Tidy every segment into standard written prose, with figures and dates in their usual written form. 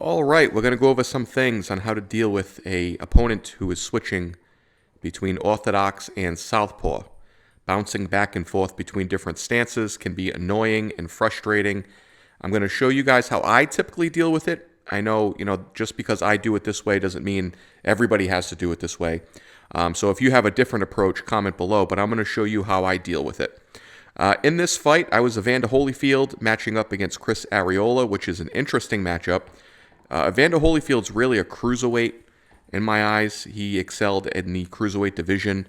All right, we're going to go over some things on how to deal with an opponent who is switching between orthodox and southpaw. Bouncing back and forth between different stances can be annoying and frustrating. I'm going to show you guys how I typically deal with it. I know, just because I do it this way doesn't mean everybody has to do it this way. So if you have a different approach, comment below, but I'm going to show you how I deal with it. In this fight, I was Evander Holyfield matching up against Chris Arreola, which is an interesting matchup. Evander Holyfield's really a cruiserweight in my eyes. He excelled in the cruiserweight division.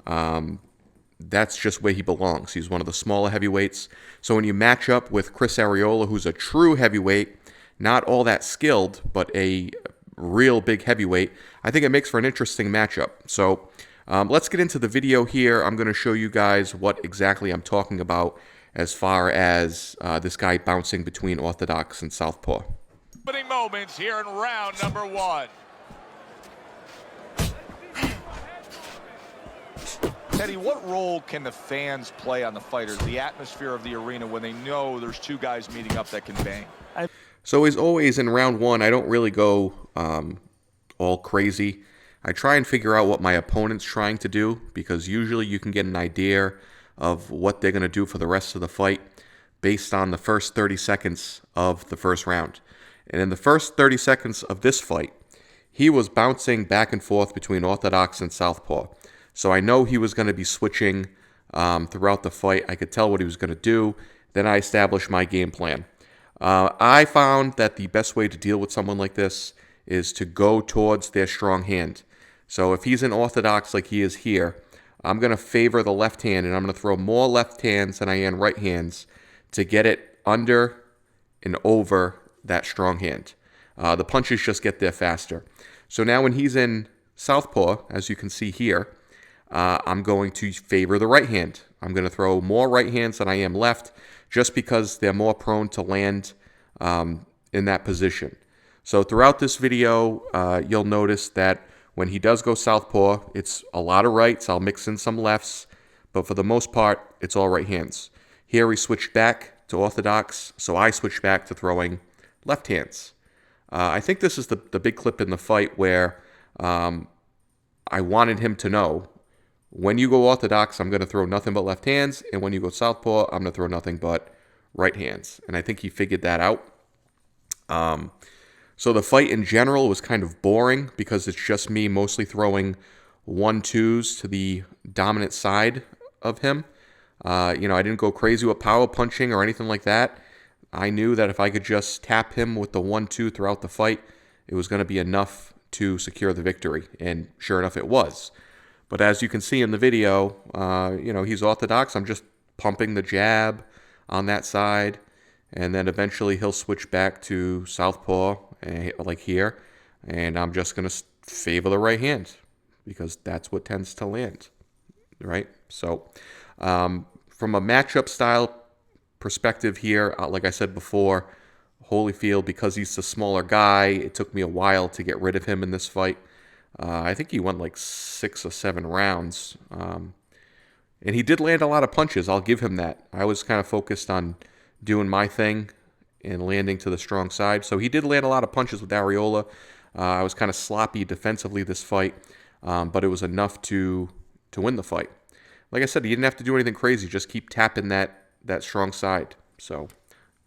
That's just where he belongs. He's one of the smaller heavyweights. So when you match up with Chris Arreola, who's a true heavyweight, not all that skilled, but a real big heavyweight, I think it makes for an interesting matchup. So let's get into the video here. I'm going to show you guys what exactly I'm talking about as far as this guy bouncing between orthodox and southpaw. Opening moments here in round number one. Teddy, what role can the fans play on the fighters, the atmosphere of the arena, when they know there's two guys meeting up that can bang? So as always, in round one, I don't really go all crazy. I try and figure out what my opponent's trying to do, because usually you can get an idea of what they're going to do for the rest of the fight based on the first 30 seconds of the first round. And in the first 30 seconds of this fight, he was bouncing back and forth between orthodox and southpaw. So I know he was going to be switching throughout the fight. I could tell what he was going to do. Then I established my game plan. I found that the best way to deal with someone like this is to go towards their strong hand. So if he's in orthodox like he is here, I'm going to favor the left hand, and I'm going to throw more left hands than I am right hands to get it under and over that strong hand. The punches just get there faster. So now when he's in southpaw, as you can see here, I'm going to favor the right hand. I'm going to throw more right hands than I am left, just because they're more prone to land in that position. So throughout this video, you'll notice that when he does go southpaw, it's a lot of rights. I'll mix in some lefts, but for the most part, it's all right hands. Here we switched back to orthodox, so I switched back to throwing left hands. I think this is the big clip in the fight where I wanted him to know, when you go orthodox, I'm going to throw nothing but left hands, and when you go southpaw, I'm going to throw nothing but right hands. And I think he figured that out. So the fight in general was kind of boring because it's just me mostly throwing 1-2s to the dominant side of him. I didn't go crazy with power punching or anything like that. I knew that if I could just tap him with the 1-2 throughout the fight, it was going to be enough to secure the victory. And sure enough, it was. But as you can see in the video, he's orthodox. I'm just pumping the jab on that side. And then eventually he'll switch back to southpaw, like here. And I'm just going to favor the right hand, because that's what tends to land, right? So from a matchup style perspective here, like I said before, Holyfield, because he's the smaller guy, it took me a while to get rid of him in this fight. I think he went like 6 or 7 rounds. And he did land a lot of punches. I'll give him that. I was kind of focused on doing my thing and landing to the strong side. So he did land a lot of punches with Arreola. I was kind of sloppy defensively this fight, but it was enough to win the fight. Like I said, he didn't have to do anything crazy. Just keep tapping that strong side. So,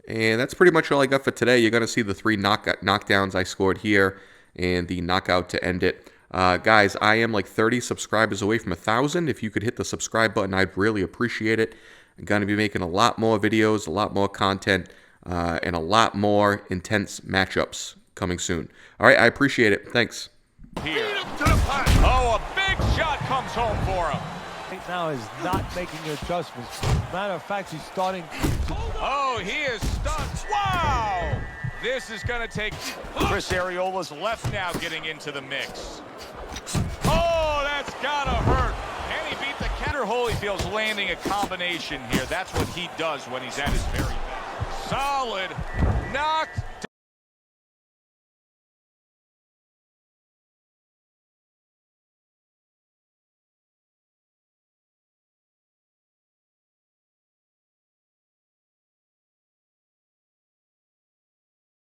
and that's pretty much all I got for today. You're going to see the 3 knockdowns I scored here and the knockout to end it. Guys, I am like 30 subscribers away from 1,000. If you could hit the subscribe button, I'd really appreciate it. I'm going to be making a lot more videos, a lot more content, and a lot more intense matchups coming soon. All right, I appreciate it. Thanks. Here. Oh, a big shot comes home for him. Right now is not making adjustments. Matter of fact, he's starting to... Oh, he is stunned. Wow! This is going to take... Chris Arreola's left now getting into the mix. Oh, that's got to hurt. And he beat the counter. Holyfield's landing a combination here. That's what he does when he's at his very best. Solid. Knocked